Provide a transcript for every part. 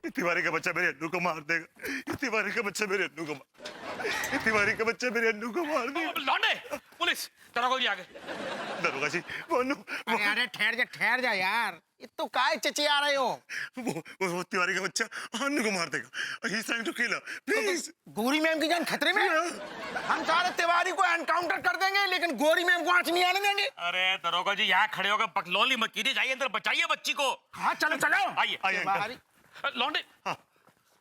तिवारी का बच्चा मेरे अन्नू को मार देगा। तिवारी का बच्चा मेरे अन्नू को तिवारी का बच्चा मेरे अन्नू को मार देगा। लौंडे, पुलिस, दरोगा जी आ गए। दरोगा जी, वो अन्नू, अरे ठहर जा यार, ये तो काय चिचिया रहे हो? वो तिवारी का बच्चा अन्नू को मार देगा। He's trying to kill her. Please. गोरी मैम की जान खतरे में। हम सारे तिवारी को एनकाउंटर कर देंगे, लेकिन गोरी मैम को आंच नहीं आने देंगे। अरे दरोगा जी, यहाँ खड़े होकर बकलौली मत कीजिए, जाइए अंदर, बचाइए बच्ची को। हाँ चलो चलो, आइए। लौंडे, हाँ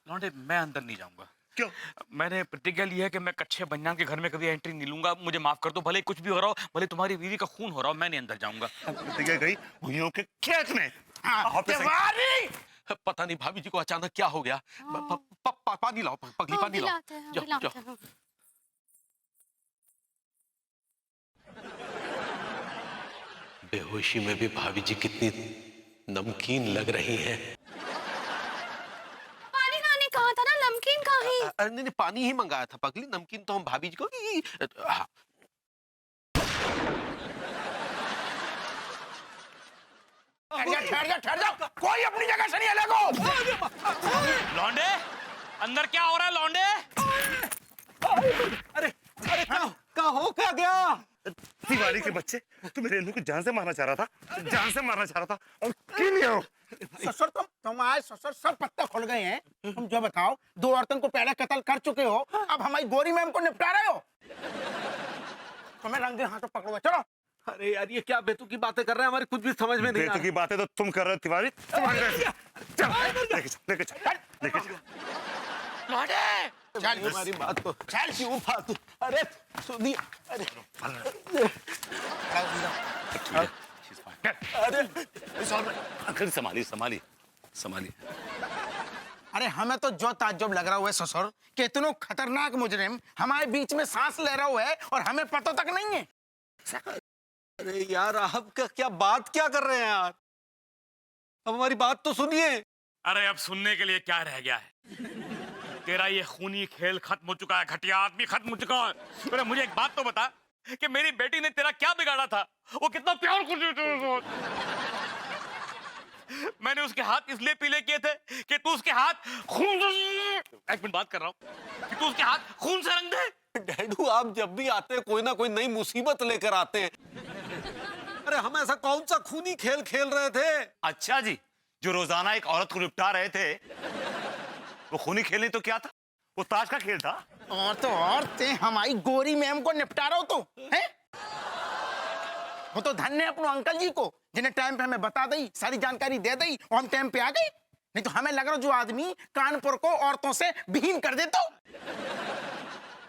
लौंडे, मैं अंदर नहीं जाऊंगा। क्यों? मैंने प्रतिज्ञा ली है कि मैं कच्चे बनियान के घर में कभी एंट्री नहीं लूंगा। मुझे माफ कर दो, भले कुछ भी हो रहा हो, भले तुम्हारी बीवी का खून हो रहा हो, मैं नहीं अंदर जाऊंगा। प्रतिज्ञा गई भुइयों के खेत में। तिवारी, पता नहीं भाभी जी को अचानक क्या हो गया। पानी लाओ, पगली पानी लाओ। जाओ। बेहोशी में भी भाभी जी कितनी नमकीन लग रही हैं। पानी खाने कहा था ना, नमकीन कहाँ है? नहीं, पानी ही मंगाया था पगली, नमकीन तो हम भाभी जी को। हाँ। ठहर जा, कोई अपनी जगह से नहीं हिलेगा। लौंडे, अंदर क्या हो रहा है लौंडे? अरे क्या हो क्या गया? तिवारी के बच्चे, तू मेरे अन्नू को जान से मारना चाह रहा था और किल लिया। ससुर तुम आज ससुर सब पत्ते खुल गए हैं। तुम जो बताओ, 2 औरतों को पहले कत्ल कर चुके हो, अब हमारी गोरी मैम को निपटा रहे हो। तुम्हें रंगे हाथों पकड़ो, चलो। अरे यार, ये क्या बेतु की बातें कर रहे हैं, हमारी कुछ भी समझ में नहीं आ रहा। बेतु की बातें तो तुम कर रहे हो तिवारी। लेके चल। लौंडे, चल हमारी बात तो चल क्यों फालतू। अरे सुनिए, अरे संभाली। अरे हमें तो जो ताज्जुब लग रहा है ससुर कि इतनो खतरनाक मुजरिम हमारे बीच में सांस ले रहा है और हमें पता तक नहीं है। अरे यार, आप क्या बात क्या कर रहे हैं यार? अब हमारी बात तो सुनिए। अरे अब सुनने के लिए क्या रह गया है? तेरा ये खूनी खेल खत्म हो चुका है, घटिया आदमी खत्म हो चुका है। अरे मुझे एक बात तो बता कि मेरी बेटी ने तेरा क्या बिगाड़ा था? वो कितना प्यार करती थी। मैंने उसके हाथ इसलिए पीले किए थे कि तू उसके हाथ खून से, एक मिनट बात कर रहा हूं, कि तू उसके हाथ खून से रंग दे। डैडू, आप जब भी आते हैं कोई ना कोई नई मुसीबत लेकर आते हैं। अरे हम ऐसा कौन सा खूनी खेल खेल रहे थे? अच्छा जी, जो रोजाना एक औरत को निपटा रहे थे, वो खूनी खेल नहीं तो क्या था? वो ताश का खेल था। और तो और ते हमारी गोरी मैम को निपटा रहे हो तो है? वो तो धन्य है अपने अंकल जी को, जिन्हें टाइम पे हमें बता दी, सारी जानकारी दे दी और हम टाइम पे आ गए। नहीं तो हमें लग रहा जो आदमी कानपुर को औरतों से विहीन कर देता।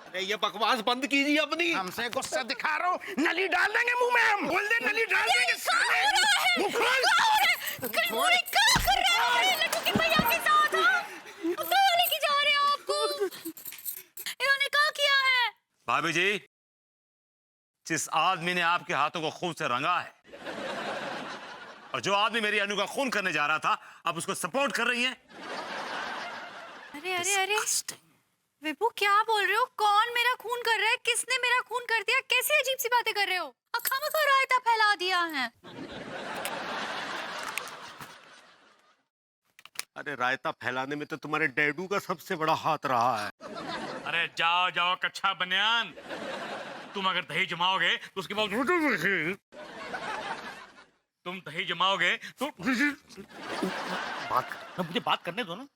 अरे ये बकवास बंद कीजिए अपनी। हमसे गुस्सा दिखा रहे हो, नली डाल देंगे मुंह में हम। बोल दे नली डाल देंगे साले। मुंह खोल। क्या कर रहे हो? लड्डू के भैया के साथ कहाँ लेके जा रहे हो आपको? इन्होंने क्या किया है? भाभी जी, जिस आदमी ने आपके हाथों को खून से रंगा है और जो आदमी मेरी अनु का खून करने जा रहा था, आप उसको सपोर्ट कर रही हैं। अरे विभू, क्या बोल रहे हो? कौन मेरा खून कर रहा है? किसने मेरा खून कर दिया? कैसी अजीब सी बातें कर रहे हो? खामखा रायता फैला दिया है। अरे रायता फैलाने में तो तुम्हारे डैडू का सबसे बड़ा हाथ रहा है। अरे जाओ कच्चा बनियान, तुम अगर दही जमाओगे तो उसके बाद तुम दही जमाओगे तो मुझे बात करने दो ना।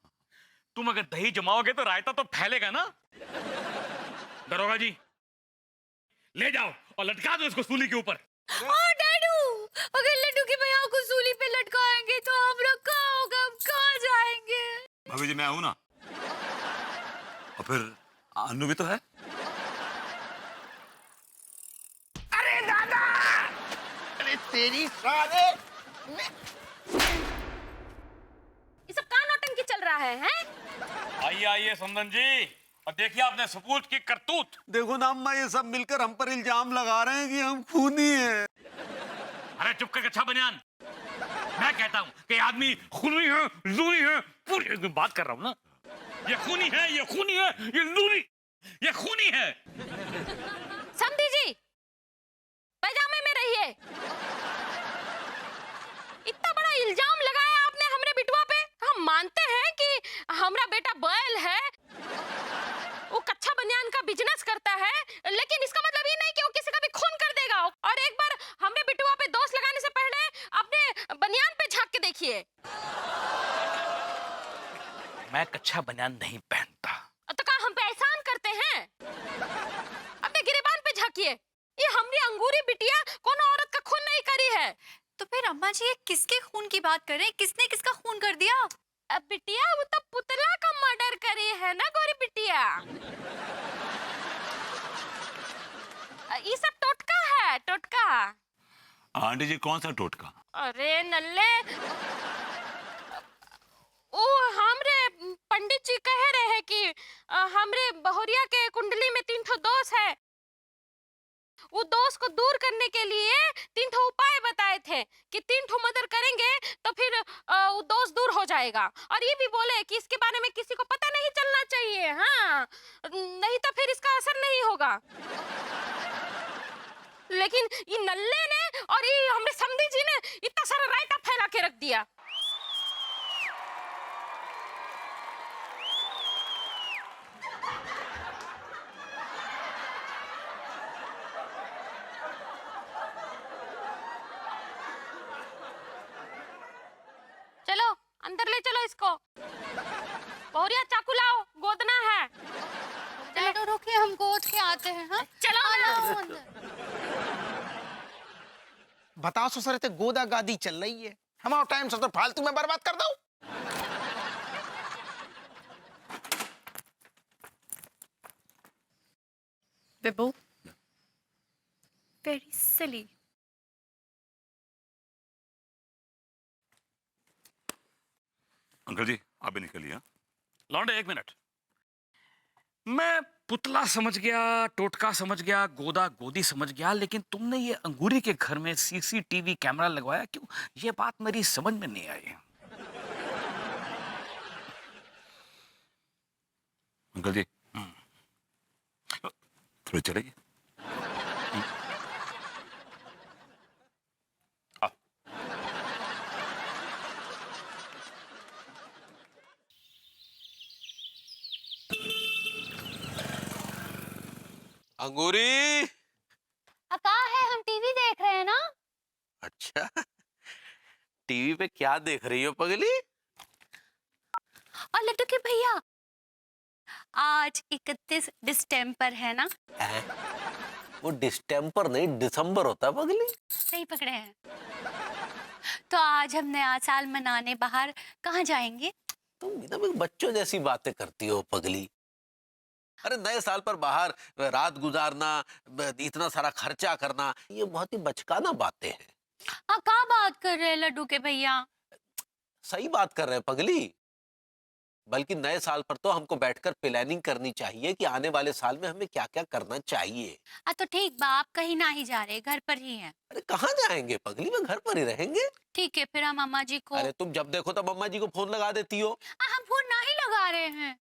तुम अगर दही जमाओगे तो रायता तो फैलेगा ना। दरोगा जी, ले जाओ और लटका दो इसको सूली के ऊपर। डैडू, अगर लड्डू के भैया को सूली पे लटकाएंगे तो हम लोग कहाँ होगा? हम कहाँ जाएंगे? भाभी जी, मैं आऊं ना? और फिर अन्नू भी तो है। अरे दादा, अरे तेरी साले ये सब कहाँ नौटंकी चल रहा है, हैं? आइए संदन जी, और देखिए आपने सपूत की करतूत। देखो ना अम्मा, ये सब मिलकर हम पर इल्जाम लगा रहे हैं कि हम खूनी हैं। अरे चुप कर कच्चा बनियान। मैं कहता हूँ कि आदमी खूनी है, लूनी है, पूरी बात कर रहा हूँ ना। ये खूनी है, ये खूनी है, ये लूनी, ये खूनी है। समधी जी, पैजामे में रहिए। इतना बड़ा इल्जाम लगाया आपने हमरे बिटवा पे। हम मानते हैं कि हमरा बेटा बैल है, वो कच्चा बनियान का बिजनेस करता है, लेकिन इसका मतलब ये नहीं कि वो किसी का भी खून कर देगा। और एक बार हमने बिटुआ पे दोष लगाने से पहले अपने बनियान पे झांक के देखिए। मैं कच्चा बनियान नहीं पहनता। तो क्या हम पे एहसान करते हैं? अपने गिरेबान पे झांकिए, ये हमारी अंगूरी बिटिया कोनो औरत का खून नहीं करी है। तो फिर अम्मा जी ये किसके खून की बात कर रहे हैं? किसने किसका खून कर दिया? अब बिटिया वो तो पुतला का मर्डर करी है ना गोरी बिटिया। ये सब टोटका है, टोटका। आंटी जी कौन सा टोटका? अरे नल्ले, वो हमरे पंडित जी कह रहे हैं कि हमरे बहुरिया के कुंडली में 3 ठो दोष है। वो दोष को दूर करने के लिए 3 ठो उपाय बताए थे कि 3 ठो मदर करेंगे तो फिर वो दोष दूर हो जाएगा। और ये भी बोले कि इसके बारे में किसी को पता नहीं चलना चाहिए, हाँ, नहीं तो फिर इसका असर नहीं होगा। लेकिन ये नल्ले ने और ये हमरे समधी जी ने इतना सारा रायता फैला के रख दिया। चलो अंदर ले चलो इसको। बहुरिया चाकू लाओ, गोदना है। चलो रुकिए, हम गोद के आते हैं। हाँ चलो आओ अंदर। बताओ ससुर ते गोदा गादी चल रही है, हमारा टाइम ससुर फालतू में बर्बाद कर दो। Bibu, very silly. अंकल जी आप भी निकलिए। लौंडे एक मिनट, मैं पुतला समझ गया, टोटका समझ गया, गोदा गोदी समझ गया, लेकिन तुमने ये अंगूरी के घर में सीसीटीवी कैमरा लगवाया क्यों? ये बात मेरी समझ में नहीं आई। अंकल जी थोड़ी चलेगी? अंगूरी। कहाँ है? हम टीवी देख रहे हैं ना। अच्छा, टीवी पे क्या देख रही हो पगली? और लड्डू के भैया, आज 31 दिसंबर है ना? वो डिस्टेम्पर नहीं दिसंबर होता है पगली। सही पकड़े हैं। तो आज हम नया साल मनाने बाहर कहाँ जाएंगे? तुम एकदम एक बच्चों जैसी बातें करती हो पगली। अरे नए साल पर बाहर रात गुजारना, इतना सारा खर्चा करना, ये बहुत ही बचकाना बातें हैं। हाँ, क्या बात कर रहे हैं लड्डू के भैया? सही बात कर रहे हैं पगली। बल्कि नए साल पर तो हमको बैठकर प्लानिंग करनी चाहिए कि आने वाले साल में हमें क्या क्या करना चाहिए। तो ठीक बा, आप कहीं ना ही जा रहे, घर पर ही हैं। अरे कहाँ जाएंगे पगली, मैं घर पर ही रहेंगे। ठीक है, फिर हम अम्मा जी को। अरे तुम जब देखो तब अम्मा जी को फोन लगा देती हो। हम फोन ना ही लगा रहे हैं।